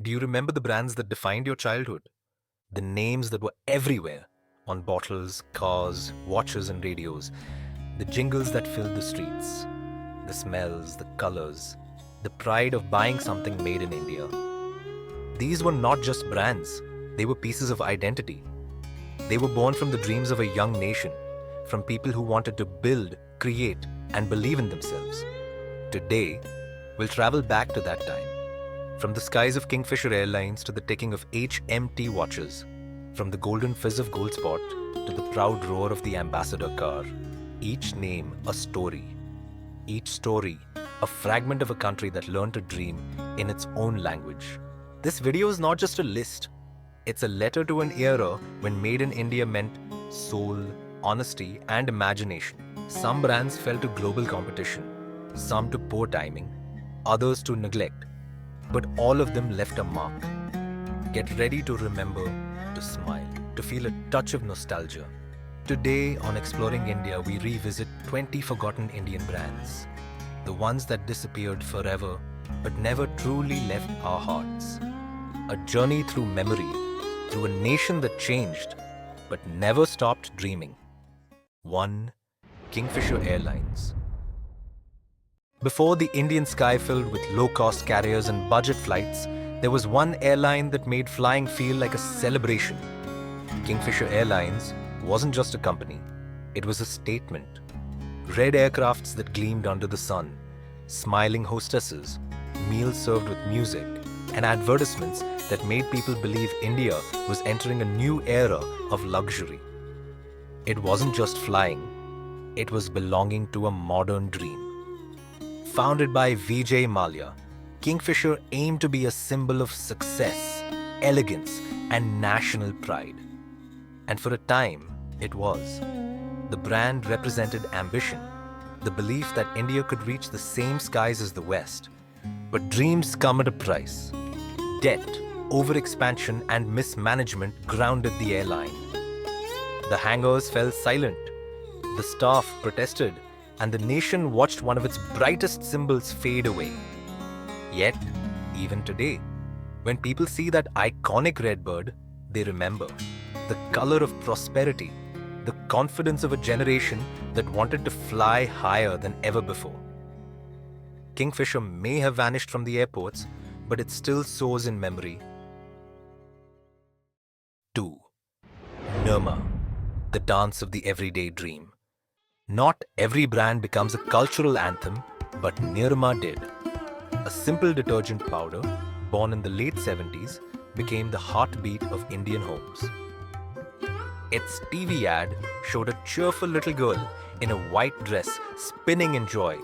Do you remember the brands that defined your childhood? The names that were everywhere on bottles, cars, watches, and radios. The jingles that filled the streets. The smells, the colors, the pride of buying something made in India. These were not just brands, they were pieces of identity. They were born from the dreams of a young nation, from people who wanted to build, create, and believe in themselves. Today, we'll travel back to that time. From the skies of Kingfisher Airlines to the ticking of HMT watches, from the golden fizz of Gold Spot to the proud roar of the Ambassador car, each name a story. Each story, a fragment of a country that learned to dream in its own language. This video is not just a list. It's a letter to an era when Made in India meant soul, honesty, and imagination. Some brands fell to global competition, some to poor timing, others to neglect. But all of them left a mark. Get ready to remember, to smile, to feel a touch of nostalgia. Today on Exploring India, we revisit 20 forgotten Indian brands. The ones that disappeared forever, but never truly left our hearts. A journey through memory, through a nation that changed, but never stopped dreaming. 1. Kingfisher Airlines. Before the Indian sky filled with low-cost carriers and budget flights, there was one airline that made flying feel like a celebration. Kingfisher Airlines wasn't just a company, it was a statement. Red aircrafts that gleamed under the sun, smiling hostesses, meals served with music, and advertisements that made people believe India was entering a new era of luxury. It wasn't just flying, it was belonging to a modern dream. Founded by Vijay Mallya, Kingfisher aimed to be a symbol of success, elegance, and national pride. And for a time, it was. The brand represented ambition, the belief that India could reach the same skies as the West. But dreams come at a price. Debt, overexpansion, and mismanagement grounded the airline. The hangars fell silent, the staff protested, and the nation watched one of its brightest symbols fade away. Yet, even today, when people see that iconic red bird, they remember the color of prosperity, the confidence of a generation that wanted to fly higher than ever before. Kingfisher may have vanished from the airports, but it still soars in memory. 2. Nirma, the dance of the everyday dream. Not every brand becomes a cultural anthem, but Nirma did. A simple detergent powder, born in the late 70s, became the heartbeat of Indian homes. Its TV ad showed a cheerful little girl in a white dress spinning in joy,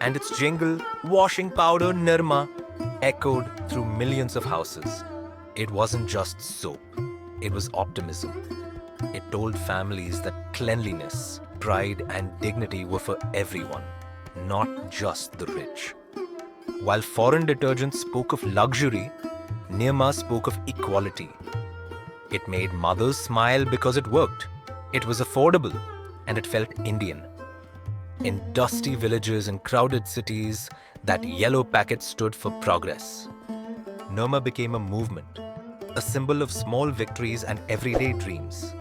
and its jingle, "Washing powder Nirma," echoed through millions of houses. It wasn't just soap, it was optimism. It told families that cleanliness, pride, and dignity were for everyone, not just the rich. While foreign detergents spoke of luxury, Nirma spoke of equality. It made mothers smile because it worked. It was affordable, and it felt Indian. In dusty villages and crowded cities, that yellow packet stood for progress. Nirma became a movement, a symbol of small victories and everyday dreams.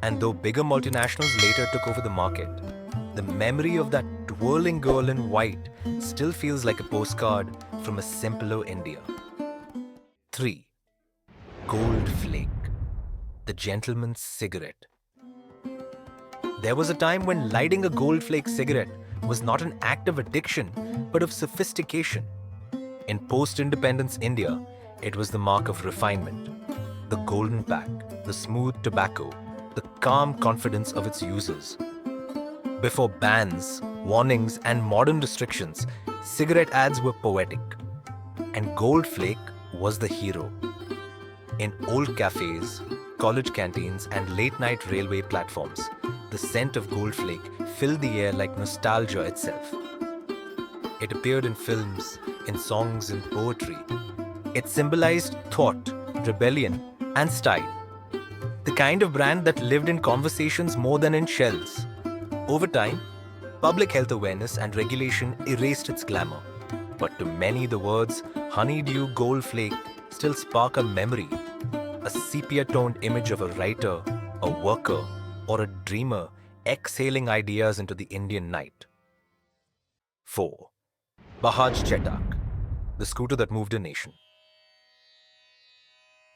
And though bigger multinationals later took over the market, the memory of that twirling girl in white still feels like a postcard from a simpler India. 3. Gold Flake, the gentleman's cigarette. There was a time when lighting a Gold Flake cigarette was not an act of addiction, but of sophistication. In post-independence India, it was the mark of refinement. The golden pack, the smooth tobacco, the calm confidence of its users. Before bans, warnings, and modern restrictions, cigarette ads were poetic. And Gold Flake was the hero. In old cafes, college canteens, and late-night railway platforms, the scent of Gold Flake filled the air like nostalgia itself. It appeared in films, in songs, and poetry. It symbolized thought, rebellion, and style. The kind of brand that lived in conversations more than in shelves. Over time, public health awareness and regulation erased its glamour. But to many, the words "Honeydew Gold Flake" still spark a memory, a sepia-toned image of a writer, a worker, or a dreamer exhaling ideas into the Indian night. 4. Bajaj Chetak, the scooter that moved a nation.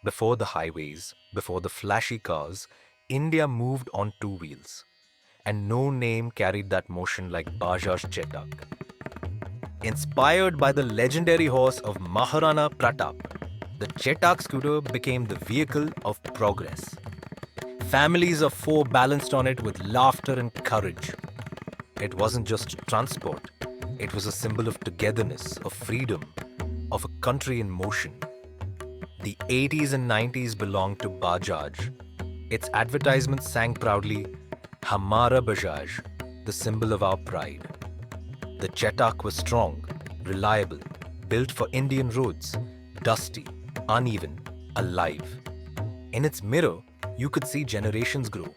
Before the highways, before the flashy cars, India moved on two wheels. And no name carried that motion like Bajaj Chetak. Inspired by the legendary horse of Maharana Pratap, the Chetak scooter became the vehicle of progress. Families of four balanced on it with laughter and courage. It wasn't just transport, it was a symbol of togetherness, of freedom, of a country in motion. The 80s and 90s belonged to Bajaj. Its advertisements sang proudly, Hamara Bajaj, the symbol of our pride. The Chetak was strong, reliable, built for Indian roads, dusty, uneven, alive. In its mirror, you could see generations grow.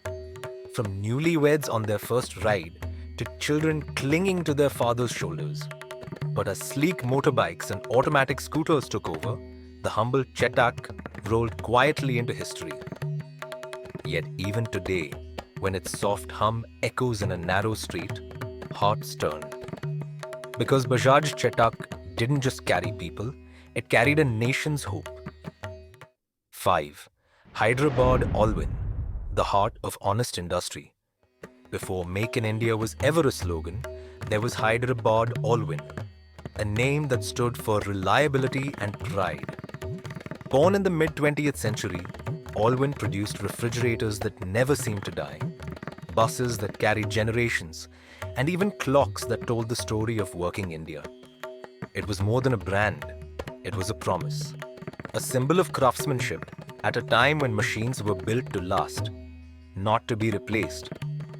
From newlyweds on their first ride to children clinging to their father's shoulders. But as sleek motorbikes and automatic scooters took over, the humble Chetak rolled quietly into history. Yet even today, when its soft hum echoes in a narrow street, hearts turn. Because Bajaj Chetak didn't just carry people, it carried a nation's hope. 5. Hyderabad Alwyn, the heart of honest industry. Before Make in India was ever a slogan, there was Hyderabad Alwyn, a name that stood for reliability and pride. Born in the mid-20th century, Alwyn produced refrigerators that never seemed to die, buses that carried generations, and even clocks that told the story of working India. It was more than a brand, it was a promise, a symbol of craftsmanship at a time when machines were built to last, not to be replaced.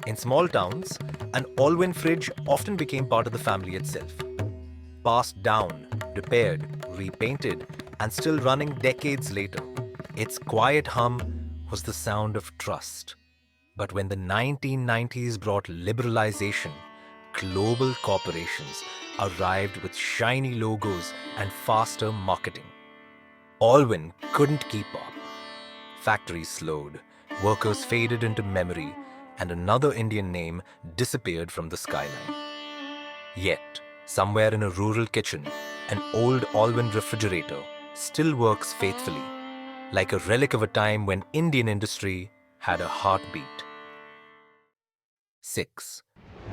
In small towns, an Alwyn fridge often became part of the family itself. Passed down, repaired, repainted, and still running decades later. Its quiet hum was the sound of trust. But when the 1990s brought liberalization, global corporations arrived with shiny logos and faster marketing. Alwyn couldn't keep up. Factories slowed, workers faded into memory, and another Indian name disappeared from the skyline. Yet, somewhere in a rural kitchen, an old Alwyn refrigerator still works faithfully, like a relic of a time when Indian industry had a heartbeat. 6.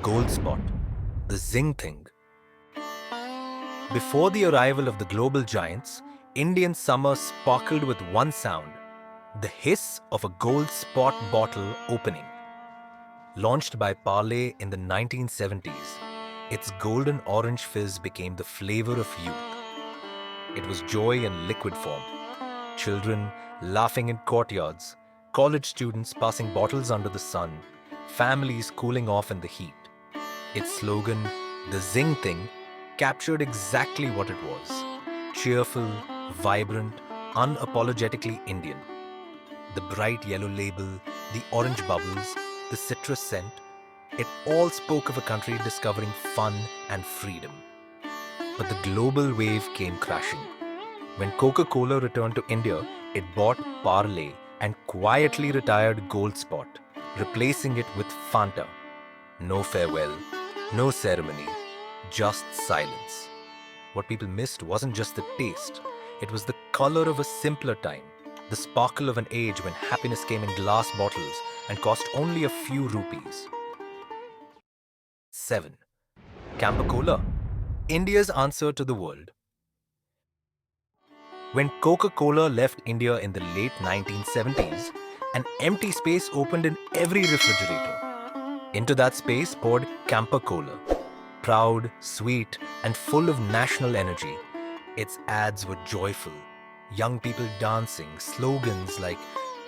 Gold Spot, the Zing thing. Before the arrival of the global giants, Indian summer sparkled with one sound, the hiss of a gold spot bottle opening. Launched by Parle in the 1970s, its golden orange fizz became the flavor of youth. It was joy in liquid form. Children laughing in courtyards, college students passing bottles under the sun, families cooling off in the heat. Its slogan, the Zing thing, captured exactly what it was. Cheerful, vibrant, unapologetically Indian. The bright yellow label, the orange bubbles, the citrus scent, it all spoke of a country discovering fun and freedom. But the global wave came crashing. When Coca-Cola returned to India, it bought Parle and quietly retired Gold Spot, replacing it with Fanta. No farewell, no ceremony, just silence. What people missed wasn't just the taste, it was the color of a simpler time, the sparkle of an age when happiness came in glass bottles and cost only a few rupees. 7. Campa Cola, India's answer to the world. When Coca-Cola left India in the late 1970s, an empty space opened in every refrigerator. Into that space poured Campa Cola, proud, sweet, and full of national energy. Its ads were joyful, young people dancing, slogans like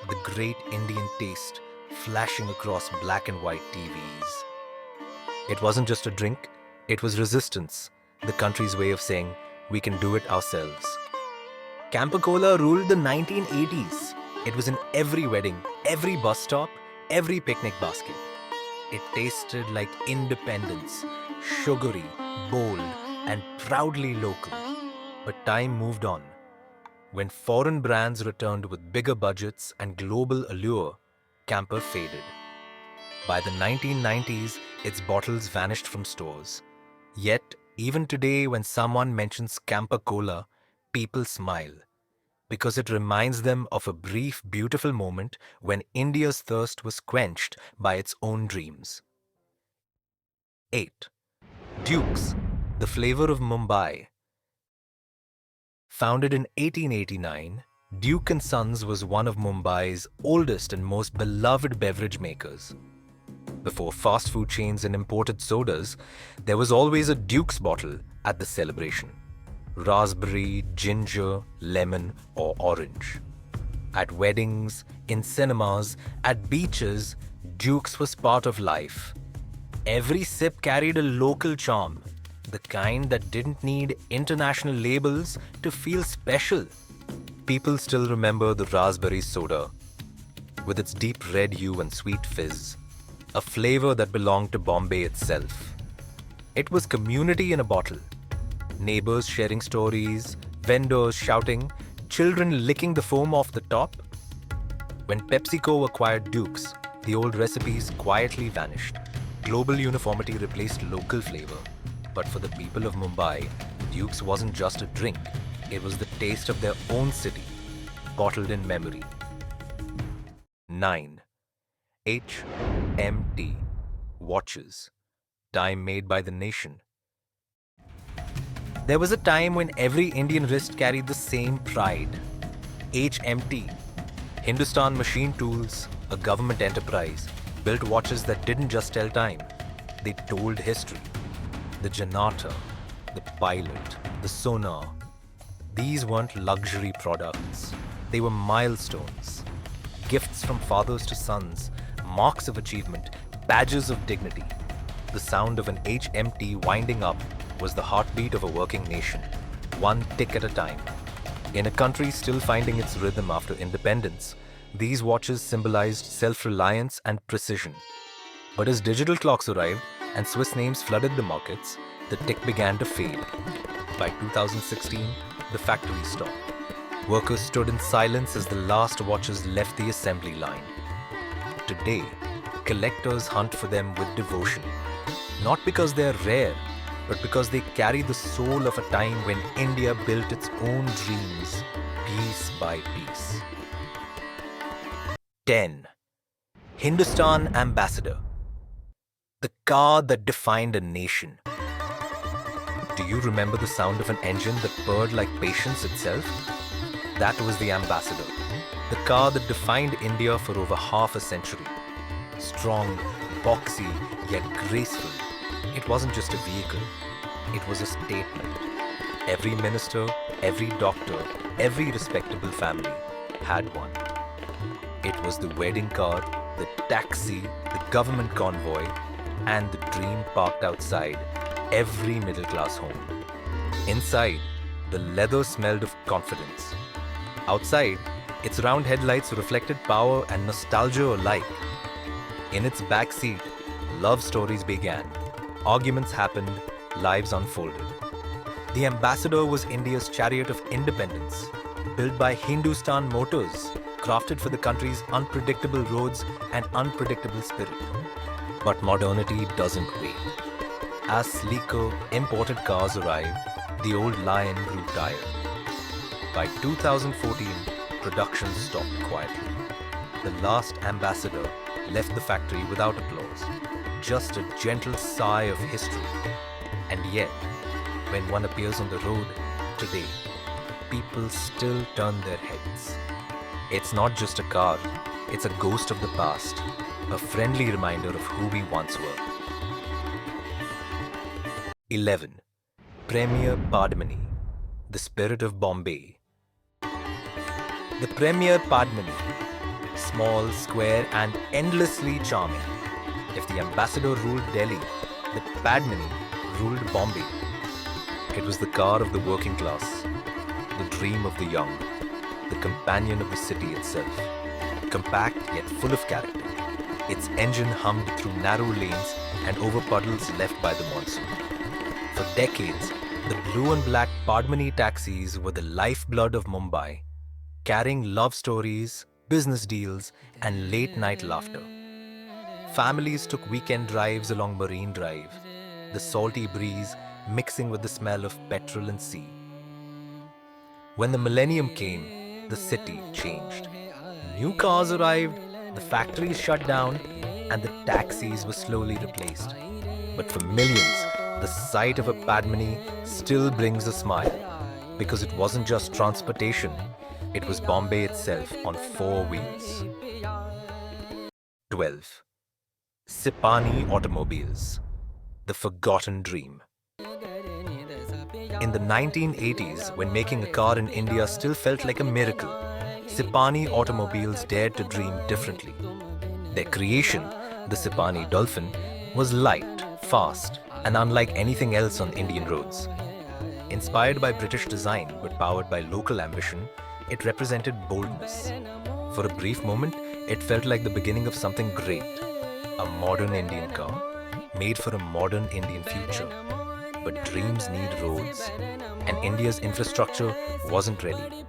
"The Great Indian Taste" flashing across black and white TVs. It wasn't just a drink, it was resistance, the country's way of saying, we can do it ourselves. Campa Cola ruled the 1980s. It was in every wedding, every bus stop, every picnic basket. It tasted like independence, sugary, bold, and proudly local. But time moved on. When foreign brands returned with bigger budgets and global allure, Campa faded. By the 1990s, its bottles vanished from stores. Yet, even today when someone mentions Campa Cola, people smile because it reminds them of a brief, beautiful moment when India's thirst was quenched by its own dreams. 8. Duke's, the flavor of Mumbai. Founded in 1889, Duke & Sons was one of Mumbai's oldest and most beloved beverage makers. Before fast food chains and imported sodas, there was always a Duke's bottle at the celebration. Raspberry, ginger, lemon, or orange. At weddings, in cinemas, at beaches, Duke's was part of life. Every sip carried a local charm, the kind that didn't need international labels to feel special. People still remember the raspberry soda, with its deep red hue and sweet fizz, a flavor that belonged to Bombay itself. It was community in a bottle. Neighbors sharing stories, vendors shouting, children licking the foam off the top. When PepsiCo acquired Duke's, the old recipes quietly vanished. Global uniformity replaced local flavor. But for the people of Mumbai, Duke's wasn't just a drink. It was the taste of their own city, bottled in memory. 9. HMT. Watches. Time made by the nation. There was a time when every Indian wrist carried the same pride. HMT. Hindustan Machine Tools, a government enterprise, built watches that didn't just tell time. They told history. The Janata, the Pilot, the Sonar. These weren't luxury products. They were milestones. Gifts from fathers to sons, marks of achievement, badges of dignity. The sound of an HMT winding up was the heartbeat of a working nation, one tick at a time. In a country still finding its rhythm after independence, these watches symbolized self-reliance and precision. But as digital clocks arrived and Swiss names flooded the markets, the tick began to fade. By 2016, the factory stopped. Workers stood in silence as the last watches left the assembly line. Today, collectors hunt for them with devotion. Not because they are rare, but because they carry the soul of a time when India built its own dreams, piece by piece. 10. Hindustan Ambassador. The car that defined a nation. Do you remember the sound of an engine that purred like patience itself? That was the Ambassador, the car that defined India for over half a century. Strong, boxy, yet graceful. It wasn't just a vehicle, it was a statement. Every minister, every doctor, every respectable family had one. It was the wedding car, the taxi, the government convoy, and the dream parked outside every middle-class home. Inside, the leather smelled of confidence. Outside, its round headlights reflected power and nostalgia alike. In its back seat, love stories began. Arguments happened, lives unfolded. The Ambassador was India's chariot of independence, built by Hindustan Motors, crafted for the country's unpredictable roads and unpredictable spirit. But modernity doesn't wait. As sleeker, imported cars arrived, the old lion grew tired. By 2014, production stopped quietly. The last Ambassador left the factory without applause, just a gentle sigh of history. And yet, when one appears on the road today, people still turn their heads. It's not just a car, it's a ghost of the past, a friendly reminder of who we once were. 11. Premier Padmini, the spirit of Bombay. The Premier Padmini, small, square, and endlessly charming. If the Ambassador ruled Delhi, the Padmini ruled Bombay. It was the car of the working class, the dream of the young, the companion of the city itself. Compact yet full of character, its engine hummed through narrow lanes and over puddles left by the monsoon. For decades, The blue and black Padmani taxis were the lifeblood of Mumbai, carrying love stories, business deals, and late-night laughter. Families took weekend drives along Marine Drive, the salty breeze mixing with the smell of petrol and sea. When the millennium came, the city changed. New cars arrived, the factories shut down, and the taxis were slowly replaced. But for millions, the sight of a Padmini still brings a smile, because it wasn't just transportation, it was Bombay itself on four wheels. 12. Sipani Automobiles, the forgotten dream. In the 1980s, when making a car in India still felt like a miracle, Sipani Automobiles dared to dream differently. Their creation, the Sipani Dolphin, was light, fast, and unlike anything else on Indian roads. Inspired by British design but powered by local ambition, it represented boldness. For a brief moment, it felt like the beginning of something great. A modern Indian car, made for a modern Indian future. But dreams need roads, and India's infrastructure wasn't ready.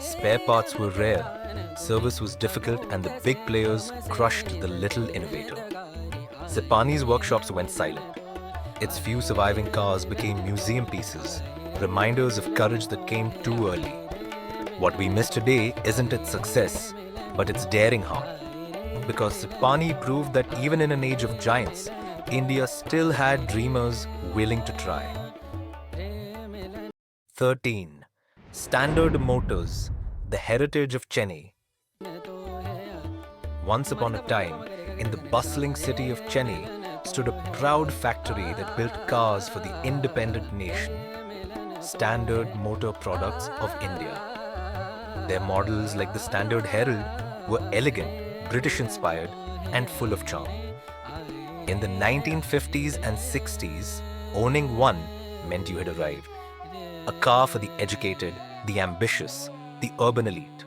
Spare parts were rare, service was difficult, and the big players crushed the little innovator. Sipani's workshops went silent. Its few surviving cars became museum pieces, reminders of courage that came too early. What we miss today isn't its success, but its daring heart. Because Sipani proved that even in an age of giants, India still had dreamers willing to try. 13. Standard Motors, the heritage of Chennai. Once upon a time, in the bustling city of Chennai, stood a proud factory that built cars for the independent nation. Standard Motor Products of India. Their models, like the Standard Herald, were elegant, British-inspired, and full of charm. In the 1950s and 60s, owning one meant you had arrived. A car for the educated, the ambitious, the urban elite.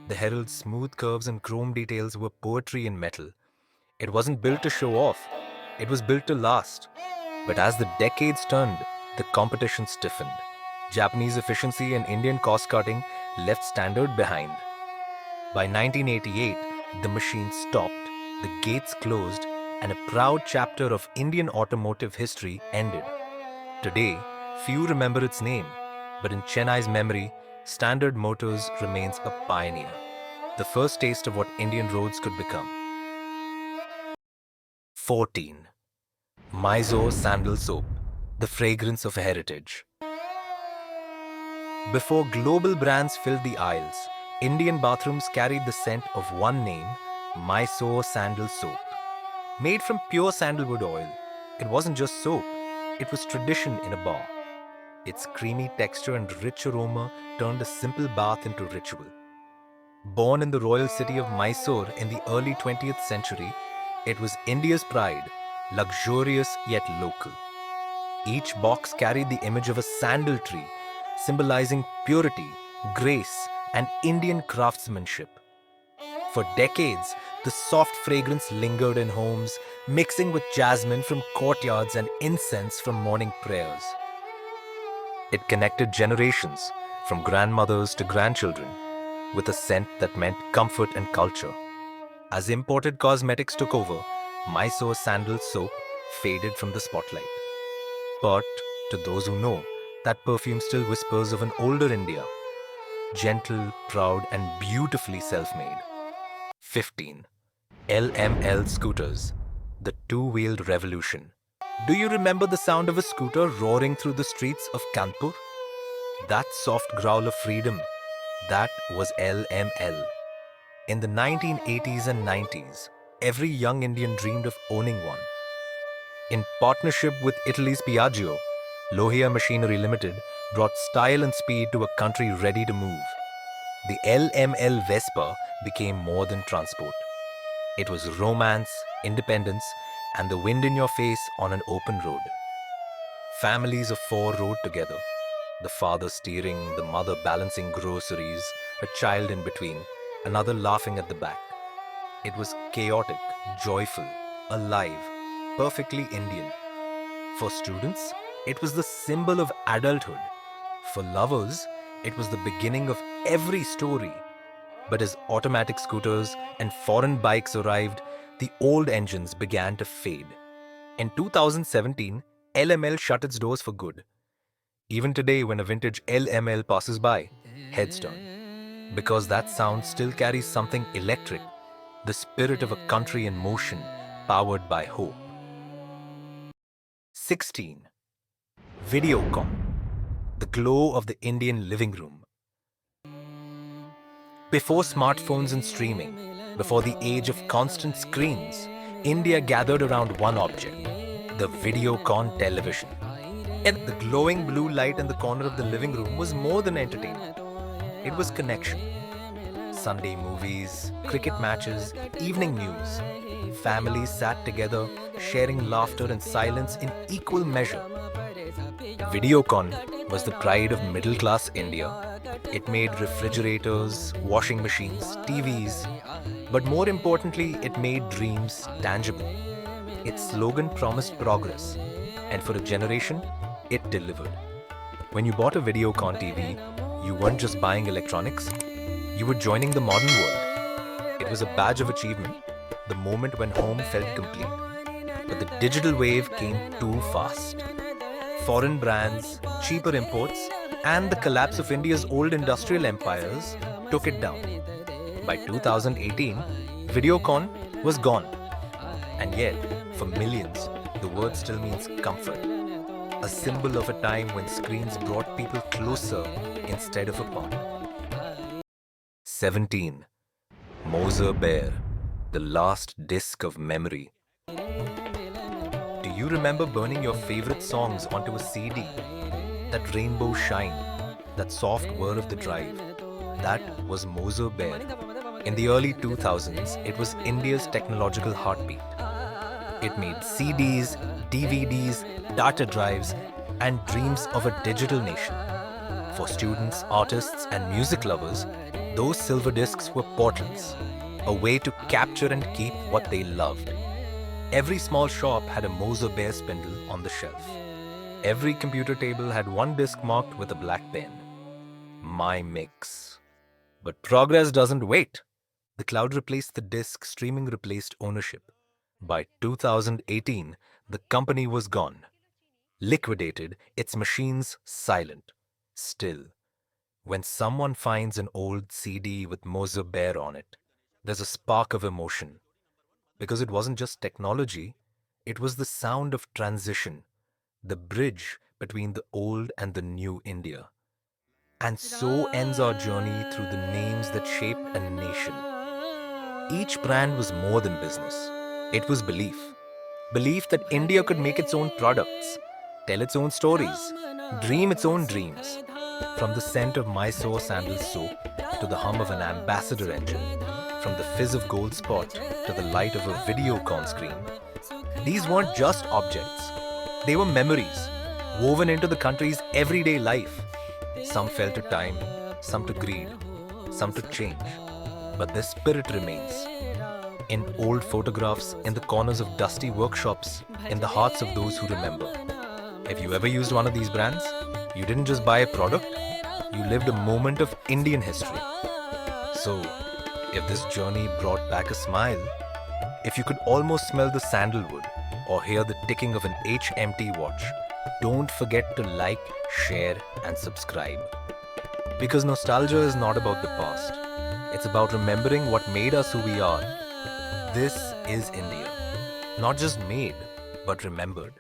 The Herald's smooth curves and chrome details were poetry in metal. It wasn't built to show off, it was built to last. But as the decades turned, the competition stiffened. Japanese efficiency and Indian cost-cutting left Standard behind. By 1988, the machine stopped, the gates closed, and a proud chapter of Indian automotive history ended. Today, few remember its name, but in Chennai's memory, Standard Motors remains a pioneer. The first taste of what Indian roads could become. 14. Mysore Sandal Soap, the fragrance of heritage. Before global brands filled the aisles, Indian bathrooms carried the scent of one name, Mysore Sandal Soap. Made from pure sandalwood oil, it wasn't just soap, it was tradition in a bar. Its creamy texture and rich aroma turned a simple bath into ritual. Born in the royal city of Mysore in the early 20th century, it was India's pride, luxurious yet local. Each box carried the image of a sandal tree, symbolizing purity, grace, and Indian craftsmanship. For decades, the soft fragrance lingered in homes, mixing with jasmine from courtyards and incense from morning prayers. It connected generations, from grandmothers to grandchildren, with a scent that meant comfort and culture. As imported cosmetics took over, Mysore Sandal Soap faded from the spotlight. But to those who know, that perfume still whispers of an older India, gentle, proud, and beautifully self-made. 15. LML Scooters, the two-wheeled revolution. Do you remember the sound of a scooter roaring through the streets of Kanpur? That soft growl of freedom, that was LML. In the 1980s and 90s, every young Indian dreamed of owning one. In partnership with Italy's Piaggio, Lohia Machinery Limited brought style and speed to a country ready to move. The LML Vespa became more than transport. It was romance, independence, and the wind in your face on an open road. Families of four rode together. The father steering, the mother balancing groceries, a child in between, another laughing at the back. It was chaotic, joyful, alive, perfectly Indian. For students, It was the symbol of adulthood. For lovers, it was the beginning of every story. But as automatic scooters and foreign bikes arrived, the old engines began to fade. In 2017, LML shut its doors for good. Even today, when a vintage LML passes by, heads turn. Because that sound still carries something electric, the spirit of a country in motion, powered by hope. 16. Videocon, the glow of the Indian living room. Before smartphones and streaming, before the age of constant screens, India gathered around one object, the Videocon television. And the glowing blue light in the corner of the living room was more than entertainment. It was connection. Sunday movies, cricket matches, evening news. Families sat together, sharing laughter and silence in equal measure. Videocon was the pride of middle-class India. It made refrigerators, washing machines, TVs, but more importantly, it made dreams tangible. Its slogan promised progress, and for a generation, it delivered. When you bought a Videocon TV, you weren't just buying electronics, you were joining the modern world. It was a badge of achievement, the moment when home felt complete. But the digital wave came too fast. Foreign brands, cheaper imports, and the collapse of India's old industrial empires took it down. By 2018, Videocon was gone. And yet, for millions, the word still means comfort. A symbol of a time when screens brought people closer instead of apart. 17. Moser Bear, the last disc of memory. Do you remember burning your favorite songs onto a CD? That rainbow shine, that soft whir of the drive, that was Moser Bear. In the early 2000s, it was India's technological heartbeat. It made CDs, DVDs, data drives, and dreams of a digital nation. For students, artists, and music lovers, those silver discs were portals, a way to capture and keep what they loved. Every small shop had a Moser Bear spindle on the shelf. Every computer table had one disc marked with a black pen. My mix. But progress doesn't wait. The cloud replaced the disc, streaming replaced ownership. By 2018, the company was gone. Liquidated, its machines silent. Still, when someone finds an old CD with Moser Bear on it, there's a spark of emotion. Because it wasn't just technology, it was the sound of transition, the bridge between the old and the new India. And so ends our journey through the names that shaped a nation. Each brand was more than business. It was belief. Belief that India could make its own products, tell its own stories, dream its own dreams. From the scent of Mysore sandal soap to the hum of an ambassador engine, from the fizz of gold spot to the light of a Videocon screen, these weren't just objects. They were memories, woven into the country's everyday life. Some fell to time, some to greed, some to change. But their spirit remains. In old photographs, in the corners of dusty workshops, in the hearts of those who remember. Have you ever used one of these brands? You didn't just buy a product, you lived a moment of Indian history. So, if this journey brought back a smile, if you could almost smell the sandalwood or hear the ticking of an HMT watch, don't forget to like, share, and subscribe. Because nostalgia is not about the past. It's about remembering what made us who we are. This is India. Not just made, but remembered.